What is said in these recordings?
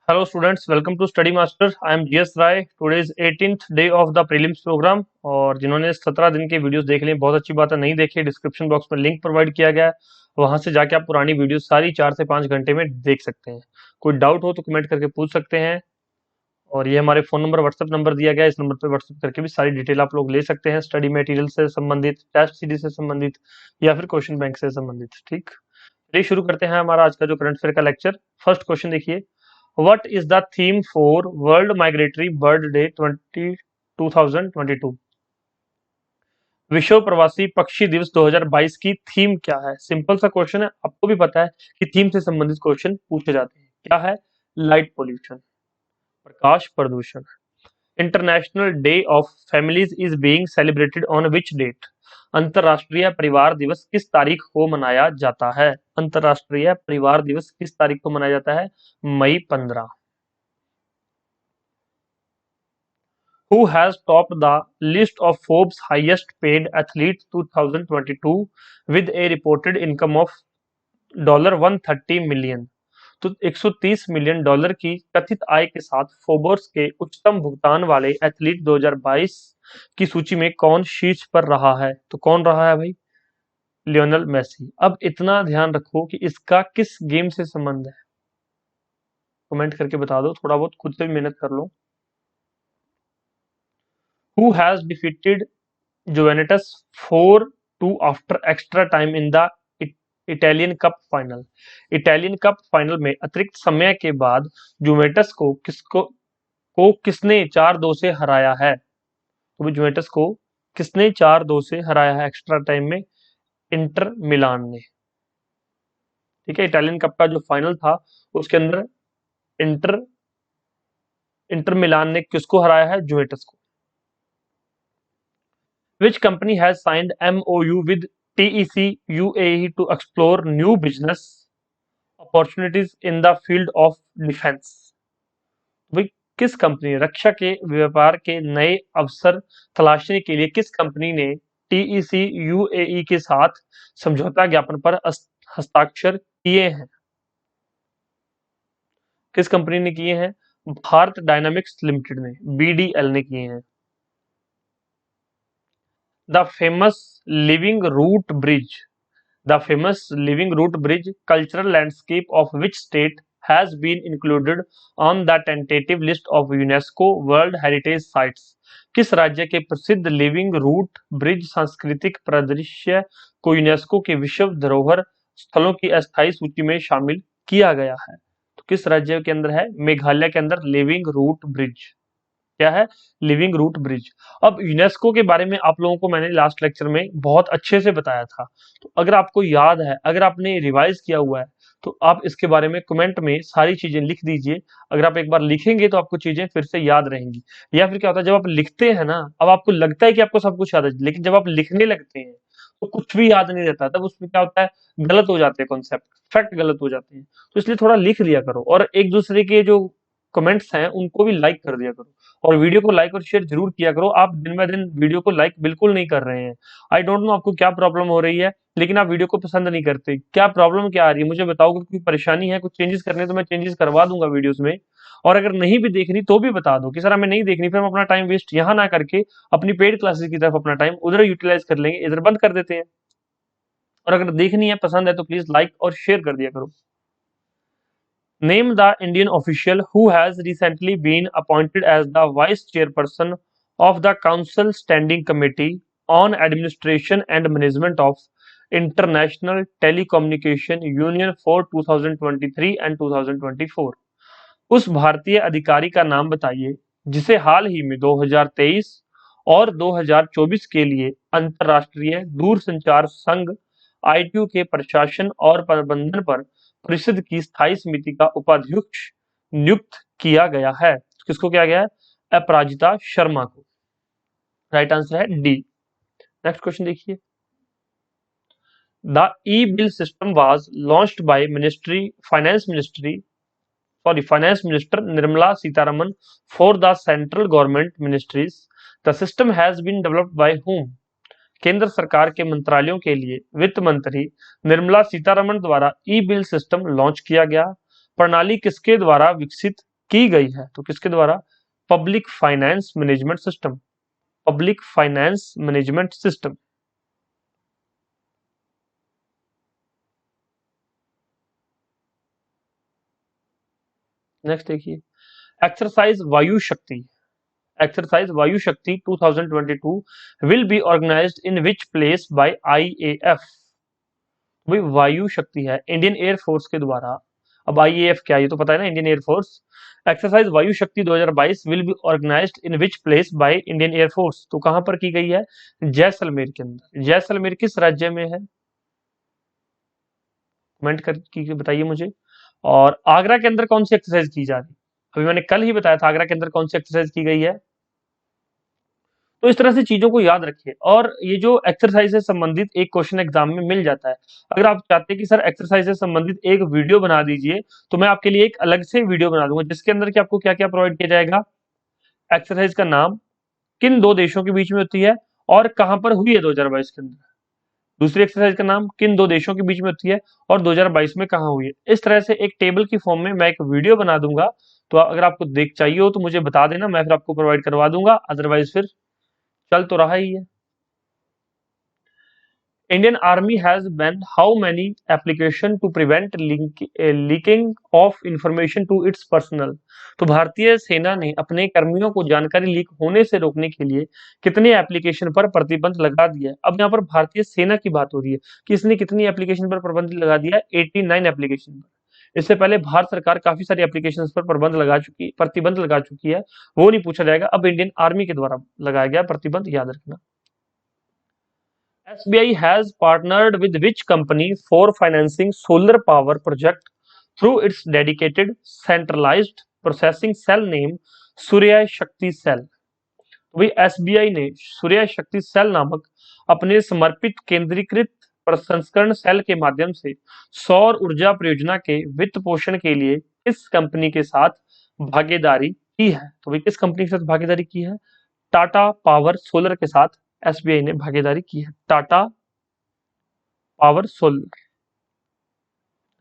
Hello students, welcome to Study Master. I am GS Rai. Today is 18th day of the prelims program और जिन्होंने 17 दिन के videos देख लिए बहुत अच्छी बात है, नहीं देखे डिस्क्रिप्शन बॉक्स में लिंक प्रोवाइड किया गया है, वहां से जाके आप पुरानी वीडियो सारी 4 से 5 घंटे में देख सकते हैं। कोई डाउट हो तो कमेंट करके पूछ सकते हैं और ये हमारे फोन नंबर व्हाट्सएप नंबर दिया गया है, इस नंबर पर व्हाट्सएप करके भी सारी डिटेल आप लोग ले सकते हैं, स्टडी मटेरियल से संबंधित, टेस्ट सीरीज से संबंधित या फिर क्वेश्चन बैंक से संबंधित। ठीक, चलिए शुरू करते हैं हमारा आज का जो करंट अफेयर का लेक्चर। फर्स्ट क्वेश्चन देखिए, What is the theme for World Migratory Bird Day 2022? विश्व प्रवासी पक्षी दिवस 2022 की थीम क्या है? सिंपल सा क्वेश्चन है, आपको भी पता है कि थीम से संबंधित क्वेश्चन पूछे जाते हैं। क्या है? लाइट पोल्यूशन, प्रकाश प्रदूषण। International day of families is being celebrated on which date? अंतरराष्ट्रीय परिवार दिवस किस तारीख को मनाया जाता है? अंतरराष्ट्रीय परिवार दिवस किस तारीख को मनाया जाता है? मई 15। Who has topped the list of Forbes highest paid athletes 2022 with a reported income of $130 million? तो $130 मिलियन की कथित आय के साथ फोर्ब्स के उच्चतम भुगतान वाले एथलीट 2022 की सूची में कौन शीर्ष पर रहा है? तो कौन रहा है भाई? Lionel Messi. अब इतना ध्यान रखो कि इसका किस गेम से संबंध है, कमेंट करके बता दो, थोड़ा बहुत खुद से भी मेहनत कर लो। Who has defeated Juventus 4-2 after extra time in the Italian cup final? Italian cup final में अतिरिक्त समय के बाद जुवेंटस को किसने 4-2 से हराया है? तो जुवेंटस को किसने 4-2 से हराया है एक्स्ट्रा टाइम में? इंटर मिलान ने। ठीक है, इटालियन कप का जो फाइनल था उसके अंदर इंटर मिलान ने किसको हराया है? जुवेंटस को। Which company has signed MOU with TEC UAE to explore new business opportunities in the field of defense? भाई किस कंपनी, रक्षा के व्यापार के नए अवसर तलाशने के लिए किस कंपनी ने TEC UAE के साथ समझौता ज्ञापन पर हस्ताक्षर किए हैं? किस कंपनी ने किए हैं? भारत डायनामिक्स लिमिटेड ने, BDL ने किए हैं। The famous living root bridge cultural landscape of which state has been included on the tentative list of UNESCO World Heritage Sites? किस राज्य के प्रसिद्ध लिविंग रूट ब्रिज सांस्कृतिक परिदृश्य को यूनेस्को के विश्व धरोहर स्थलों की अस्थायी सूची में शामिल किया गया है? तो किस राज्य के अंदर है? मेघालय के अंदर लिविंग रूट ब्रिज। क्या है? Living root bridge. अब यूनेस्को के बारे में आप लोगों को मैंने लास्ट लेक्चर में बहुत अच्छे से बताया था, तो अगर आपको याद है, अगर आपने रिवाइज किया हुआ है, तो आप इसके बारे में कमेंट में सारी चीजें लिख दीजिए। अगर आप एक बार लिखेंगे तो आपको चीजें फिर से याद रहेंगी। या फिर क्या होता है, जब आप लिखते हैं ना, अब आपको लगता है कि आपको सब कुछ याद है, लेकिन जब आप लिखने लगते हैं तो कुछ भी याद नहीं रहता, तब उसमें क्या होता है, गलत हो जाते हैं कॉन्सेप्ट, फैक्ट गलत हो जाते हैं। तो इसलिए थोड़ा लिख लिया करो और एक दूसरे के जो कमेंट्स हैं उनको भी लाइक कर दिया करो और वीडियो को लाइक और शेयर जरूर किया करो। आप दिन ब दिन वीडियो को लाइक बिल्कुल नहीं कर रहे हैं। आई डोंट नो आपको क्या प्रॉब्लम हो रही है, लेकिन आप वीडियो को पसंद नहीं करते। क्या प्रॉब्लम क्या आ रही है मुझे बताओ, कोई परेशानी है, कुछ चेंजेस करने तो मैं चेंजेस करवा दूंगा वीडियोस में। और अगर नहीं भी देखनी तो भी बता दो कि सर हमें नहीं देखनी, फिर हम अपना टाइम वेस्ट यहाँ ना करके अपनी पेड क्लासेस की तरफ अपना टाइम उधर यूटिलाइज कर लेंगे, इधर बंद कर देते हैं। और अगर देखनी है, पसंद है, तो प्लीज लाइक और शेयर कर दिया करो। Name the Indian official who has recently been appointed as the Vice Chairperson of the Council Standing Committee on Administration and Management of International Telecommunication Union for 2023 and 2024। उस भारतीय अधिकारी का नाम बताइए जिसे हाल ही में 2023 और 2024 के लिए अंतर्राष्ट्रीय दूरसंचार संघ ITU के प्रशासन और प्रबंधन पर परिषद की स्थायी समिति का उपाध्यक्ष नियुक्त किया गया है। किसको किया गया है? अपराजिता शर्मा को। राइट आंसर है डी। नेक्स्ट क्वेश्चन देखिए, the E bill system was launched by finance minister Nirmala Sitharaman for the central government ministries. The system has been developed by whom? केंद्र सरकार के मंत्रालयों के लिए वित्त मंत्री निर्मला सीतारमण द्वारा ई बिल सिस्टम लॉन्च किया गया। प्रणाली किसके द्वारा विकसित की गई है, तो किसके द्वारा? Public finance management system, public finance management system. Next देखिए, exercise Vayu Shakti, exercise Vayu Shakti 2022 will be organised in which place by IAF. भाई वायु शक्ति है इंडियन एयर फोर्स के द्वारा। अब आईएएफ क्या है, ये तो पता है ना, Indian Air force. Exercise Vayu Shakti 2022 will be organised in which place by Indian Air Force, तो कहां पर की गई है? जैसलमेर के अंदर। जैसलमेर किस राज्य में है? कमेंट करके बताइए मुझे। और आगरा के अंदर कौन सी एक्सरसाइज की जा रही है? अभी मैंने कल ही बताया था आगरा के अंदर कौन सी एक्सरसाइज की गई है। तो इस तरह से चीजों को याद रखिए, और ये जो एक्सरसाइज से संबंधित एक क्वेश्चन एग्जाम में मिल जाता है। अगर आप चाहते हैं कि सर एक्सरसाइज से संबंधित एक वीडियो बना दीजिए, तो मैं आपके लिए एक अलग से वीडियो बना दूंगा जिसके अंदर कि आपको क्या क्या प्रोवाइड किया जाएगा। एक्सरसाइज का नाम, किन दो देशों के बीच में होती है और कहां पर हुई है 2022 के अंदर। दूसरी एक्सरसाइज का नाम, किन दो देशों के बीच में होती है और 2022 में कहां हुई है। इस तरह से एक टेबल की फॉर्म में मैं एक वीडियो बना दूंगा, तो अगर आपको देख चाहिए हो तो मुझे बता देना, मैं फिर आपको प्रोवाइड करवा दूंगा, अदरवाइज फिर चल तो रहा ही है। Indian Army has banned how many application to prevent leaking of information to its personnel? तो भारतीय सेना ने अपने कर्मियों को जानकारी लीक होने से रोकने के लिए कितने एप्लीकेशन पर प्रतिबंध लगा दिया है। अब यहाँ पर भारतीय सेना की बात हो रही है कि इसने कितनी एप्लीकेशन पर प्रतिबंध लगा दिया है? 89 एप्लीकेशन पर। इससे पहले भारत सरकार काफी सारी एप्लीकेशन पर प्रतिबंध लगा चुकी है, वो नहीं पूछा जाएगा, अब इंडियन आर्मी के द्वारा लगाया गया प्रतिबंध, याद रखना। SBI has partnered with which company for financing solar power project through its dedicated centralized processing cell named सूर्य शक्ति सेल। तो भाई SBI ने सूर्य शक्ति सेल नामक अपने समर्पित केंद्रीकृत प्रसंस्करण सेल के माध्यम से सौर ऊर्जा परियोजना के वित्त पोषण के लिए किस कंपनी के साथ भागीदारी की है? तो भाई किस कंपनी के साथ भागीदारी की है? टाटा पावर सोलर के साथ एसबीआई ने भागीदारी की है, Tata power solar.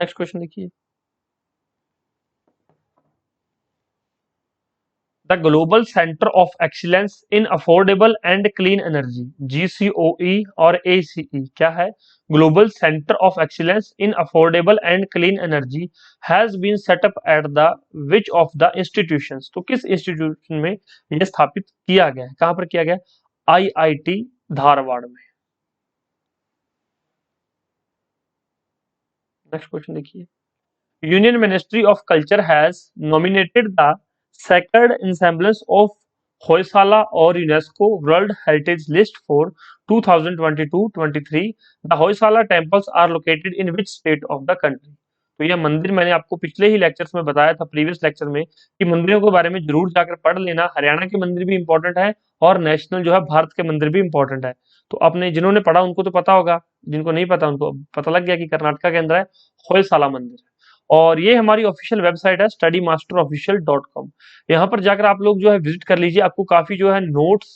Next question देखिए, the global centre of excellence in affordable and clean energy, GCoE और एसीई क्या है? Global centre of excellence in affordable and clean energy has been set up at the which of the institutions, तो किस institution में यह स्थापित किया गया है? कहां पर किया गया? आईआईटी धारवाड़ में। नेक्स्ट क्वेश्चन देखिए, union ministry of culture has nominated the sacred ensembles of Hoysala और UNESCO world heritage list for 2022-23। The Hoysala temples are located in which state of the country? तो यह मंदिर मैंने आपको पिछले ही लेक्चर्स में बताया था, प्रीवियस लेक्चर में, कि मंदिरों के बारे में जरूर जाकर पढ़ लेना। हरियाणा के मंदिर भी इंपॉर्टेंट है और नेशनल जो है भारत के मंदिर भी इंपॉर्टेंट है। तो आपने जिन्होंने पढ़ा उनको तो पता होगा, जिनको नहीं पता उनको पता लग गया कि कर्नाटका के अंदर है होयसाला मंदिर। और ये हमारी ऑफिशियल वेबसाइट है studymasterofficial.com। यहाँ पर जाकर आप लोग जो है विजिट कर लीजिए, आपको काफी जो है नोट्स,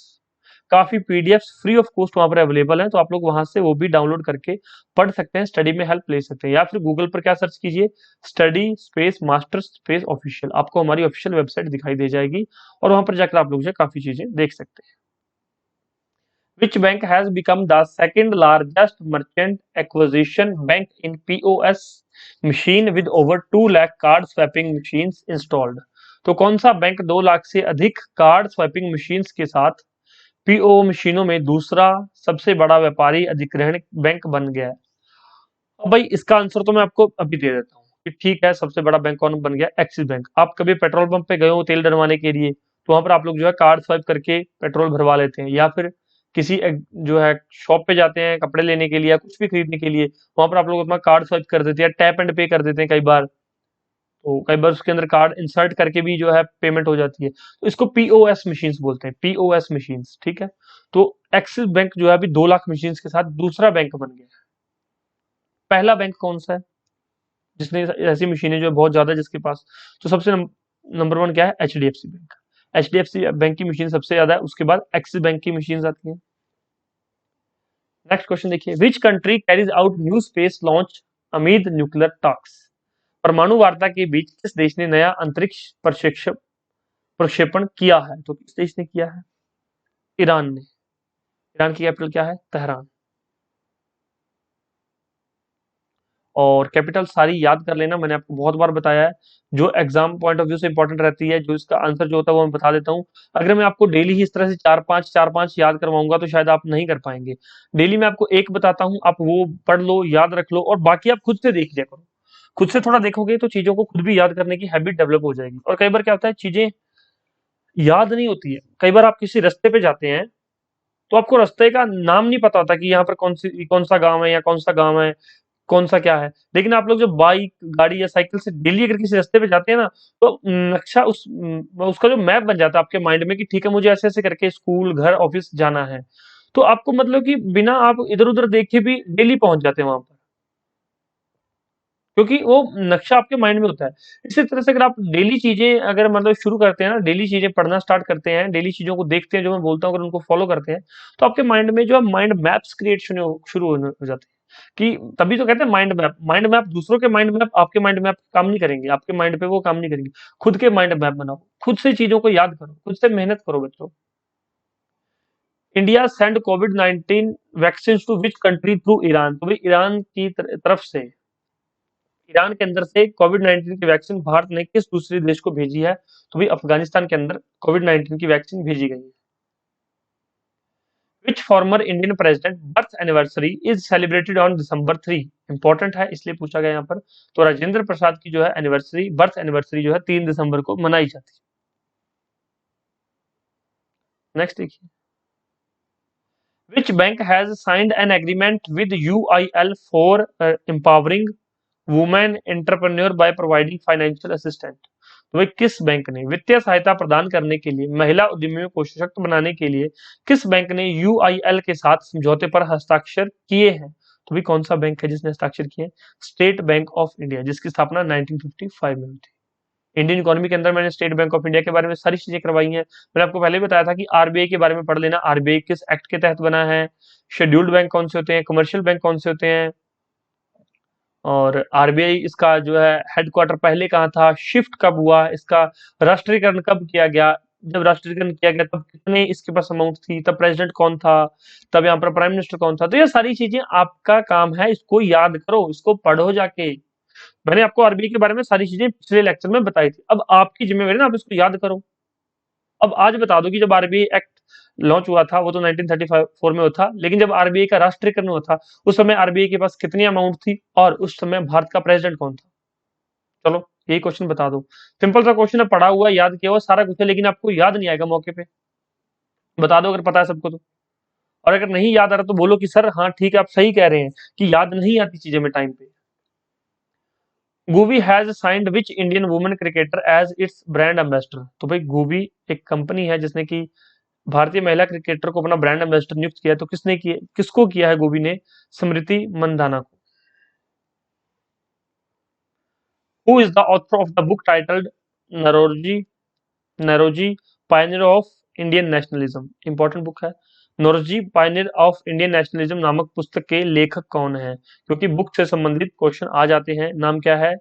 काफी पीडीएफ्स फ्री ऑफ कॉस्ट वहां पर अवेलेबल है, तो आप लोग वहां से वो भी डाउनलोड करके पढ़ सकते हैं, स्टडी में हेल्प ले सकते हैं। या फिर गूगल पर क्या सर्च कीजिए, study space master space official, आपको हमारी ऑफिशियल वेबसाइट दिखाई दे जाएगी और वहां पर जाकर आप लोग जो है काफी चीजें देख सकते हैं। Which bank has become the second largest merchant acquisition bank in POS machine with over 2 lakh card swiping machines installed? तो कौन सा बैंक 2 लाख से अधिक कार्ड स्वाइपिंग मशीन्स के साथ पीओ मशीनों में दूसरा सबसे बड़ा व्यापारी अधिग्रहण बैंक बन गया है? अब भाई इसका आंसर तो मैं आपको अभी दे देता हूँ कि ठीक है, सबसे बड़ा बैंक कौन बन गया? Axis bank. आप कभी पेट्रोल पंप पे गए हो तेल डलवाने के लिए, तो वहां पर आप लोग जो है कार्ड स्वाइप करके पेट्रोल भरवा लेते हैं, या फिर किसी जो है शॉप पे जाते हैं कपड़े लेने के लिए या कुछ भी खरीदने के लिए, वहां पर आप लोग अपना कार्ड स्वाइप कर देते हैं, टैप एंड पे कर देते हैं कई बार। तो कई बार उसके अंदर कार्ड इंसर्ट करके भी जो है पेमेंट हो जाती है, तो इसको पीओएस मशीन्स बोलते हैं, पीओएस मशीन्स, ठीक है। तो एक्सिस बैंक जो है अभी 2 लाख मशीन्स के साथ दूसरा बैंक बन गया है। पहला बैंक कौन सा है जिसने ऐसी मशीनें जो है बहुत ज्यादा जिसके पास? तो सबसे नंबर 1 क्या है? HDFC bank. एचडीएफसी बैंक की मशीन सबसे ज्यादा है, उसके बाद एक्सिस बैंक की मशीन आती है। नेक्स्ट क्वेश्चन देखिए, which country carries out new space launch amid nuclear talks? परमाणु वार्ता के बीच किस देश ने नया अंतरिक्ष प्रक्षेपण किया है? तो किस देश ने किया है? ईरान ने। ईरान की कैपिटल क्या है? तेहरान। और कैपिटल सारी याद कर लेना, मैंने आपको बहुत बार बताया है। जो एग्जाम पॉइंट ऑफ व्यू से इंपॉर्टेंट रहती है, जो इसका आंसर जो होता है वो मैं बता देता हूँ। अगर मैं आपको डेली ही इस तरह से चार पांच याद करवाऊंगा तो शायद आप नहीं कर पाएंगे। डेली मैं आपको एक बताता हूँ, आप वो पढ़ लो, याद रख लो, और बाकी आप खुद से देख लिया करो। खुद से थोड़ा देखोगे तो चीजों को खुद भी याद करने की हैबिट डेवलप हो जाएगी। और कई बार क्या होता है, चीजें याद नहीं होती है। कई बार आप किसी रास्ते पे जाते हैं तो आपको रास्ते का नाम नहीं पता होता कि यहाँ पर कौन सा गांव है या कौन सा गांव है, कौन सा क्या है। लेकिन आप लोग जब बाइक गाड़ी या साइकिल से डेली अगर किसी रास्ते पे जाते हैं ना, तो नक्शा उसका जो मैप बन जाता है आपके माइंड में कि ठीक है, मुझे ऐसे ऐसे करके स्कूल घर ऑफिस जाना है। तो आपको मतलब कि बिना आप इधर उधर देखे भी डेली पहुंच जाते हैं वहां पर, क्योंकि वो नक्शा आपके माइंड में होता है। इसी तरह से अगर आप डेली चीजें अगर मतलब शुरू करते हैं ना, डेली चीजें पढ़ना स्टार्ट करते हैं, डेली चीजों को देखते हैं, जो मैं बोलता हूँ अगर उनको फॉलो करते हैं, तो आपके माइंड में जो है माइंड मैप्स क्रिएट शुरू होने हो जाते हैं। कि तभी तो कहते हैं माइंड मैप दूसरों के माइंड मैप आपके माइंड मैप काम नहीं करेंगे, आपके माइंड पे वो काम नहीं करेंगे। खुद के माइंड मैप बनाओ, खुद से चीजों को याद करो, खुद से मेहनत करो बच्चों। इंडिया सेंड कोविड-19 vaccine to which country through Iran? तो भाई ईरान की तरफ से, ईरान के अंदर से कोविड-19 की वैक्सीन भारत ने किस दूसरे देश को भेजी है? तो भाई अफगानिस्तान के अंदर कोविड-19 की वैक्सीन भेजी गई है। Which former Indian president birth anniversary is celebrated on December 3? Important है इसलिए पूछा गया यहाँ पर। तो राजेंद्र प्रसाद की जो है एनिवर्सरी, बर्थ एनिवर्सरी जो है 3 दिसंबर को मनाई जाती है। नेक्स्ट देखिए, which bank has signed an agreement with UIL for empowering women entrepreneur by providing financial assistant? तो भाई किस बैंक ने वित्तीय सहायता प्रदान करने के लिए, महिला उद्यमियों को सशक्त बनाने के लिए किस बैंक ने यूआईएल के साथ समझौते पर हस्ताक्षर किए हैं? तो भाई कौन सा बैंक है जिसने हस्ताक्षर किए? स्टेट बैंक ऑफ इंडिया, जिसकी स्थापना 1955 में हुई थी। इंडियन इकोनॉमी के अंदर मैंने स्टेट बैंक ऑफ इंडिया के बारे में सारी चीजें करवाई हैं। मैंने आपको पहले भी बताया था कि आरबीआई के बारे में पढ़ लेना, आरबीआई किस एक्ट के तहत बना है, शेड्यूल्ड बैंक कौन से होते हैं, कमर्शियल बैंक कौन से होते हैं, और आरबीआई इसका जो है हेडक्वार्टर पहले कहाँ था, शिफ्ट कब हुआ, इसका राष्ट्रीयकरण कब किया गया, जब राष्ट्रीयकरण किया गया तब कितने इसके पास अमाउंट थी, तब प्रेसिडेंट कौन था, तब यहाँ पर प्राइम मिनिस्टर कौन था। तो ये सारी चीजें आपका काम है, इसको याद करो, इसको पढ़ो जाके। मैंने आपको आरबीआई के बारे में सारी चीजें पिछले लेक्चर में बताई थी, अब आपकी जिम्मेवारी ना आप इसको याद करो। अब आज बता दो कि जब आरबीआई एक्ट लॉन्च हुआ था वो तो 1934 में हुआ था, लेकिन जब आरबीआई का राष्ट्रीयकरण हुआ था उस समय आरबीआई के पास कितनी अमाउंट थी और उस समय भारत का प्रेसिडेंट कौन था? चलो यही क्वेश्चन बता दो। सिंपल सा क्वेश्चन है, पढ़ा हुआ याद किया हुआ सारा कुछ है, लेकिन आपको याद नहीं आएगा मौके पे। बता दो अगर पता है सबको तो। और अगर नहीं याद आ रहा तो बोलो कि सर हाँ ठीक है, आप सही कह रहे हैं कि याद नहीं आती चीजें में टाइम पे। Guvi has signed which Indian women cricketer as its brand ambassador? तो भाई गूवी एक कंपनी है जिसने की भारतीय महिला क्रिकेटर को अपना ब्रांड एम्बेसडर नियुक्त किया है। तो किसने किया, किसको किया है गोभी ने? स्मृति मंदाना को। Who is the author of the book titled Naoroji Naoroji Pioneer of Indian nationalism? Important book है। नोरजी पायनियर ऑफ इंडियन नेशनलिज्म नामक पुस्तक के लेखक कौन है? क्योंकि बुक से संबंधित क्वेश्चन आ जाते हैं। नाम क्या है?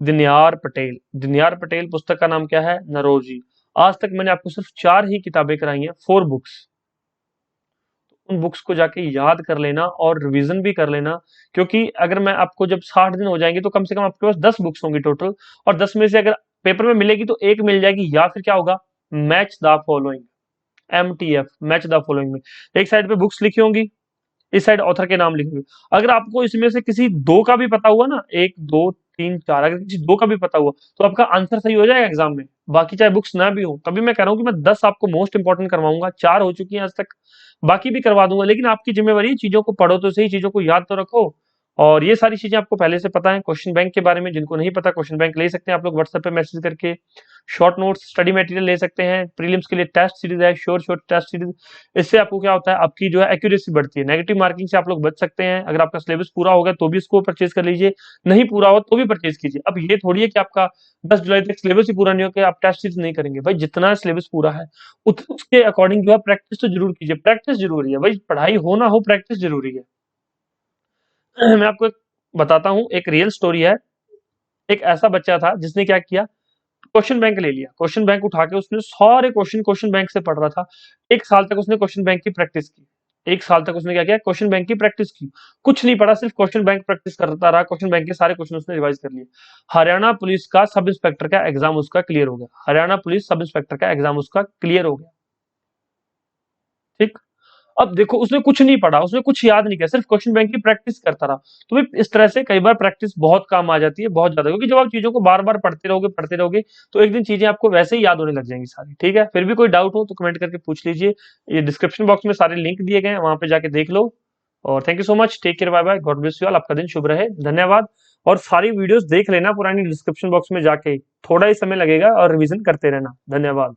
दिनयार पटेल। दिनयार पटेल पुस्तक का नाम क्या है? नरोजी। आज तक मैंने आपको सिर्फ 4 ही किताबें कराई हैं, 4 बुक्स। उन बुक्स को जाके याद कर लेना और रिवीजन भी कर लेना, क्योंकि अगर मैं आपको जब 60 दिन हो जाएंगे तो कम से कम आपके पास 10 बुक्स होंगी टोटल, और 10 में से अगर पेपर में मिलेगी तो एक मिल जाएगी, या फिर क्या होगा, match the following, MTF, match the following में एक साइड पे बुक्स लिखी होंगी, इस साइड ऑथर के नाम लिखे हुए। अगर आपको इसमें से किसी दो का भी पता हुआ ना, 1 2 3 4, अगर किसी दो का भी पता हुआ तो आपका आंसर सही हो जाएगा एग्जाम में, बाकी चाहे बुक्स ना भी हो। तभी मैं कह रहा हूँ कि मैं 10 आपको मोस्ट इंपॉर्टेंट करवाऊंगा, 4 हो चुकी हैं आज तक, बाकी भी करवा दूंगा। लेकिन आपकी जिम्मेवारी है, चीजों को पढ़ो तो सही, चीजों को याद तो रखो। और ये सारी चीजें आपको पहले से पता है। क्वेश्चन बैंक के बारे में जिनको नहीं पता, क्वेश्चन बैंक ले सकते हैं आप लोग व्हाट्सएप पे मैसेज करके। शॉर्ट नोट्स स्टडी मटेरियल ले सकते हैं। प्रीलिम्स के लिए टेस्ट सीरीज है, शोर टेस्ट सीरीज। इससे आपको क्या होता है, आपकी जो है एक्यूरेसी बढ़ती है, नेगेटिव मार्किंग से आप लोग बच सकते हैं। अगर आपका सिलेबस पूरा हो गया तो भी इसको परचेज कर लीजिए, नहीं पूरा हो तो भी परचेज कीजिए। अब ये थोड़ी है कि आपका 10 जुलाई तक सिलेबस ही पूरा नहीं हो के आप टेस्ट सीरीज नहीं करेंगे। भाई जितना सिलेबस पूरा है उसके अकॉर्डिंग जो है प्रैक्टिस तो जरूर कीजिए, प्रैक्टिस जरूरी है भाई, पढ़ाई हो ना हो प्रैक्टिस जरूरी है। मैं आपको एक बताता हूँ, एक रियल स्टोरी है। एक ऐसा बच्चा था जिसने क्या किया, क्वेश्चन बैंक ले लिया, क्वेश्चन बैंक उठा के उसने सारे क्वेश्चन क्वेश्चन बैंक से पढ़ रहा था। 1 साल तक उसने क्वेश्चन बैंक की प्रैक्टिस की। 1 साल तक उसने क्या किया, क्वेश्चन बैंक की प्रैक्टिस की। कुछ नहीं पढ़ा, सिर्फ क्वेश्चन बैंक प्रैक्टिस करता रहा, क्वेश्चन बैंक के सारे क्वेश्चन उसने रिवाइज कर लिए। हरियाणा पुलिस का सब इंस्पेक्टर का एग्जाम उसका क्लियर हो गया। हरियाणा पुलिस सब इंस्पेक्टर का एग्जाम उसका क्लियर हो गया। ठीक। अब देखो उसने कुछ नहीं पढ़ा, उसने कुछ याद नहीं किया, सिर्फ क्वेश्चन बैंक की प्रैक्टिस करता रहा। तो भाई इस तरह से कई बार प्रैक्टिस बहुत काम आ जाती है, बहुत ज्यादा, क्योंकि जब आप चीजों को बार बार पढ़ते रहोगे तो एक दिन चीजें आपको वैसे ही याद होने लग जाएंगी सारी। ठीक है, फिर भी कोई डाउट हो तो कमेंट करके पूछ लीजिए। ये डिस्क्रिप्शन बॉक्स में सारे लिंक दिए गए हैं, वहां पे जाके देख लो। और thank you so much, take care, bye bye, God bless you all, आपका दिन शुभ रहे, धन्यवाद। और सारी वीडियोस देख लेना पुरानी डिस्क्रिप्शन बॉक्स में जाके, थोड़ा ही समय लगेगा और रिवीजन करते रहना। धन्यवाद।